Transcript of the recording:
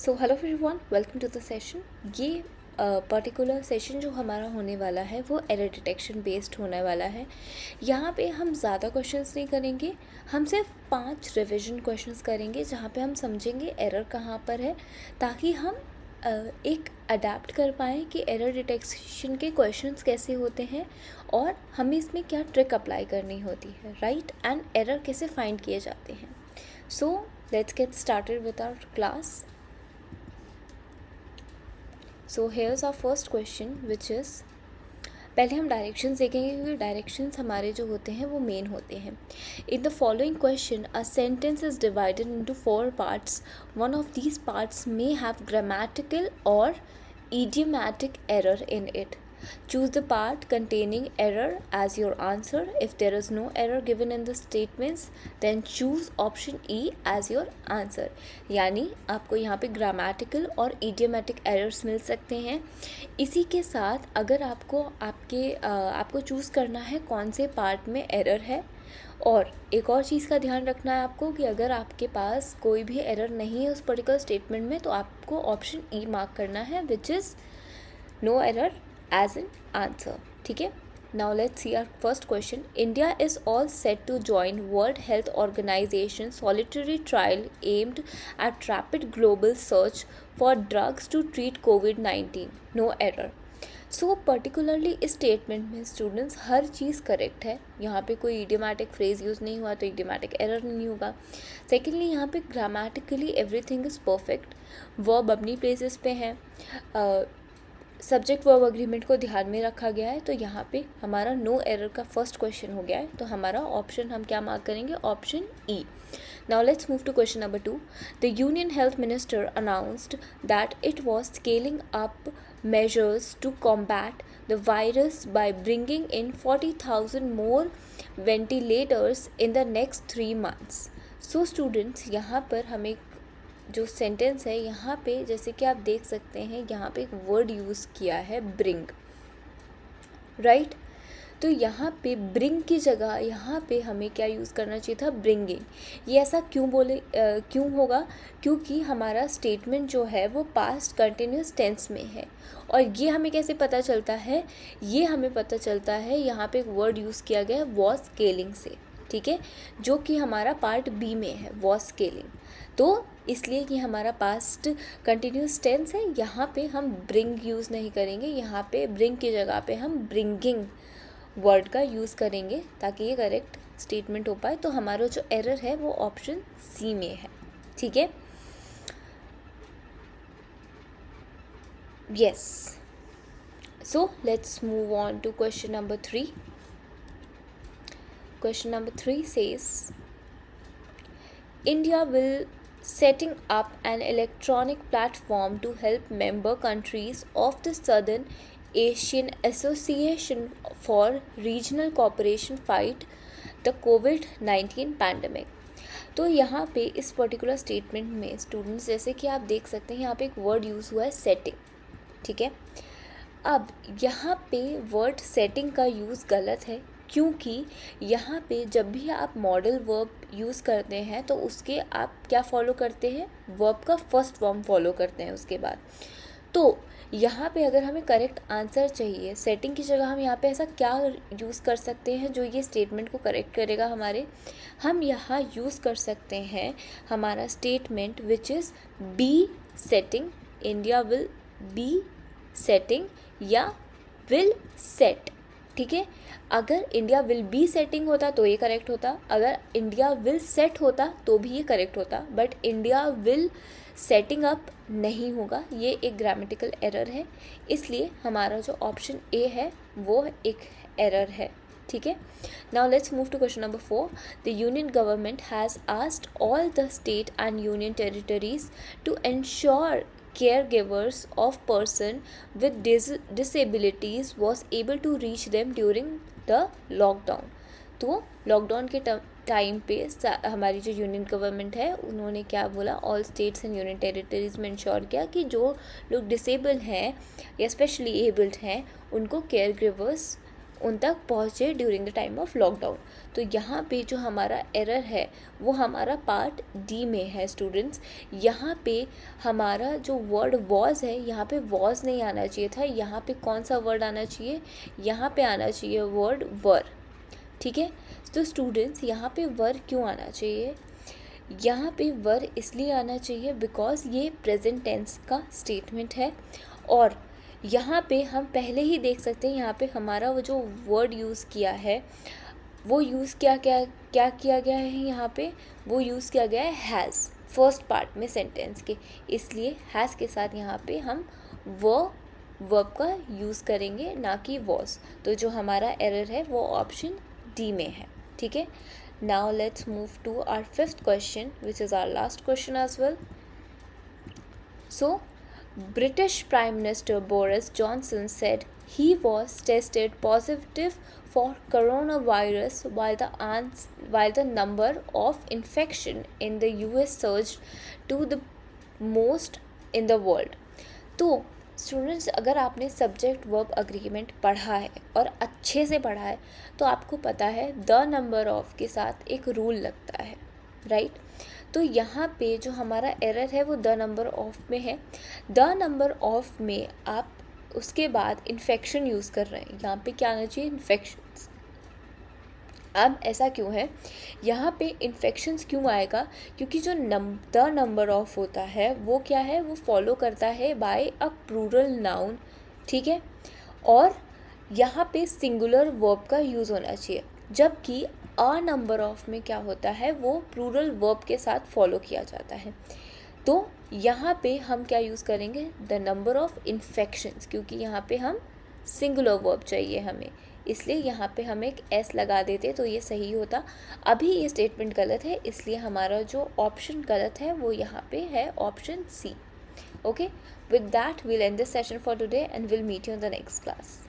So hello everyone, welcome to the session. ये particular session जो हमारा होने वाला है वो एरर डिटेक्शन बेस्ड होने वाला है। यहाँ पे हम ज़्यादा क्वेश्चंस नहीं करेंगे, हम सिर्फ 5 रिवीजन क्वेश्चंस करेंगे जहाँ पे हम समझेंगे एरर कहाँ पर है, ताकि हम एक अडेप्ट कर पाएँ कि एरर डिटेक्शन के क्वेश्चंस कैसे होते हैं और हमें इसमें क्या ट्रिक अप्लाई करनी होती है, राइट, एंड एरर कैसे फाइंड किए जाते हैं। So let's get started with our class. So here's our first question which is, पहले हम डायरेक्शंस देखेंगे क्योंकि डायरेक्शंस हमारे जो होते हैं वो मेन होते हैं। In the following question a sentence is divided into 4 parts. One of these parts may have grammatical और idiomatic error in it. Choose the part containing error as your answer. If there is no error given in the statements, then choose option E as your answer. यानी आपको यहाँ पे grammatical और idiomatic errors मिल सकते हैं। इसी के साथ अगर आपको चूज़ करना है कौन से पार्ट में एरर है, और एक और चीज़ का ध्यान रखना है आपको कि अगर आपके पास कोई भी एरर नहीं है उस पर्टिकुलर स्टेटमेंट में, तो आपको ऑप्शन ई मार्क करना है which is no error as an answer. ठीक है, now let's see our first question. India is all set to join World Health Organization solitary trial aimed at rapid global search for drugs to treat कोविड-19। No error. So particularly इस statement में students हर चीज़ correct है। यहाँ पे कोई idiomatic phrase use नहीं हुआ तो इडियोमैटिक एरर नहीं होगा। सेकेंडली यहाँ पे grammatically everything is perfect. Verb अपनी प्लेसेस पे हैं। सब्जेक्ट वर्ब अग्रीमेंट को ध्यान में रखा गया है, तो यहाँ पे हमारा नो एरर का फर्स्ट क्वेश्चन हो गया है। तो हमारा ऑप्शन हम क्या मार्क करेंगे? Option E. Now let's move to question number 2. The Union Health Minister announced that it was scaling up measures to combat the virus by bringing in 40,000 more ventilators in the next 3 months. So students, यहाँ पर हमें जो sentence है यहाँ पे जैसे कि आप देख सकते हैं, यहाँ पे एक वर्ड यूज़ किया है ब्रिंग, राइट। तो यहाँ पे ब्रिंग की जगह यहाँ पे हमें क्या यूज़ करना चाहिए था? ब्रिंगिंग। ये ऐसा क्यों होगा? क्योंकि हमारा स्टेटमेंट जो है वो पास्ट कंटिन्यूस टेंस में है। और ये हमें कैसे पता चलता है? ये हमें पता चलता है, यहाँ पे एक वर्ड यूज़ किया गया है वॉज स्केलिंग से, ठीक है, जो कि हमारा पार्ट बी में है, वॉज स्केलिंग। तो इसलिए कि हमारा पास्ट कंटिन्यूस टेंस है, यहाँ पे हम ब्रिंग यूज़ नहीं करेंगे, यहाँ पे ब्रिंग की जगह पे हम ब्रिंगिंग वर्ड का यूज़ करेंगे ताकि ये करेक्ट स्टेटमेंट हो पाए। तो हमारा जो एरर है वो ऑप्शन सी में है, ठीक है। Yes, so let's move on to question number 3. Question number 3 says, India will setting up an electronic platform to help member countries of the Southern Asian Association for Regional Cooperation fight the COVID-19 pandemic. तो यहाँ पे इस particular statement में students, जैसे कि आप देख सकते हैं, यहाँ पे एक वर्ड यूज़ हुआ है सेटिंग, ठीक है। अब यहाँ पे वर्ड सेटिंग का यूज़ गलत है, क्योंकि यहाँ पे जब भी आप मॉडल वर्ब यूज़ करते हैं तो उसके आप क्या फॉलो करते हैं? वर्ब का फर्स्ट फॉर्म फॉलो करते हैं उसके बाद। तो यहाँ पे अगर हमें करेक्ट आंसर चाहिए, सेटिंग की जगह हम यहाँ पे ऐसा क्या यूज़ कर सकते हैं जो ये स्टेटमेंट को करेक्ट करेगा हमारे? हम यहाँ यूज़ कर सकते हैं हमारा statement which is be setting, India will be setting या विल सेट, ठीक है। अगर इंडिया विल बी सेटिंग होता तो ये करेक्ट होता, अगर इंडिया विल सेट होता तो भी ये करेक्ट होता, but India will setting up नहीं होगा, ये एक ग्रामेटिकल एरर है। इसलिए हमारा जो ऑप्शन ए है वो एक एरर है, ठीक है। Now let's move to question number 4. The union government has asked all the state and union territories to ensure caregivers of person with disabilities was able to reach them during the lockdown. तो lockdown के time पे हमारी जो union government है उन्होंने क्या बोला? All states and union territories में इंश्योर किया कि जो लोग डिसेबल हैं या स्पेशली एबल्ड हैं उनको केयर गिवर्स उन तक पहुँचे during the time of lockdown. तो यहाँ पे जो हमारा एरर है वो हमारा पार्ट डी में है स्टूडेंट्स। यहाँ पे हमारा जो वर्ड वॉज है, यहाँ पे वॉज नहीं आना चाहिए था, यहाँ पे कौन सा वर्ड आना चाहिए, यहाँ पे आना चाहिए वर्ड वर। ठीक है, तो स्टूडेंट्स यहाँ पे वर क्यों आना चाहिए, यहाँ पे वर इसलिए आना चाहिए बिकॉज ये प्रेजेंट टेंस का स्टेटमेंट है। और यहाँ पे हम पहले ही देख सकते हैं, यहाँ पे हमारा वो जो वर्ड यूज़ किया है वो यूज़ क्या किया गया है, यहाँ पे वो यूज़ किया गया है हैज़, फर्स्ट पार्ट में सेंटेंस के, इसलिए हैज़ के साथ यहाँ पे हम वर्ब का यूज़ करेंगे, ना कि वॉज। तो जो हमारा एरर है वो ऑप्शन डी में है। ठीक है, now let's move to our fifth question which is our last question as well. So British Prime Minister Boris Johnson said he was tested positive for coronavirus while the number of infection in the US surged to the most in the world. तो students, अगर आपने subject verb agreement पढ़ा है और अच्छे से पढ़ा है तो आपको पता है द नंबर ऑफ के साथ एक रूल लगता है, राइट। तो यहाँ पे जो हमारा एरर है वो द नंबर ऑफ में है। द नंबर ऑफ में आप उसके बाद इन्फेक्शन यूज़ कर रहे हैं, यहाँ पे क्या आना चाहिए, इन्फेक्शंस। अब ऐसा क्यों है, यहाँ पे इन्फेक्शंस क्यों आएगा, क्योंकि जो द नंबर ऑफ होता है वो क्या है, वो फॉलो करता है बाय अ प्लूरल नाउन। ठीक है, और यहाँ पे सिंगुलर वर्ब का यूज़ होना चाहिए, जबकि अ नंबर ऑफ में क्या होता है, वो प्लूरल वर्ब के साथ फॉलो किया जाता है। तो यहाँ पे हम क्या यूज़ करेंगे, द नंबर ऑफ इन्फेक्शंस, क्योंकि यहाँ पे हम सिंगुलर वर्ब चाहिए हमें, इसलिए यहाँ पे हम एक एस लगा देते तो ये सही होता। अभी ये स्टेटमेंट गलत है, इसलिए हमारा जो ऑप्शन गलत है वो यहाँ पे है option C. Okay, with that we'll end this session for today and will meet you in the next class.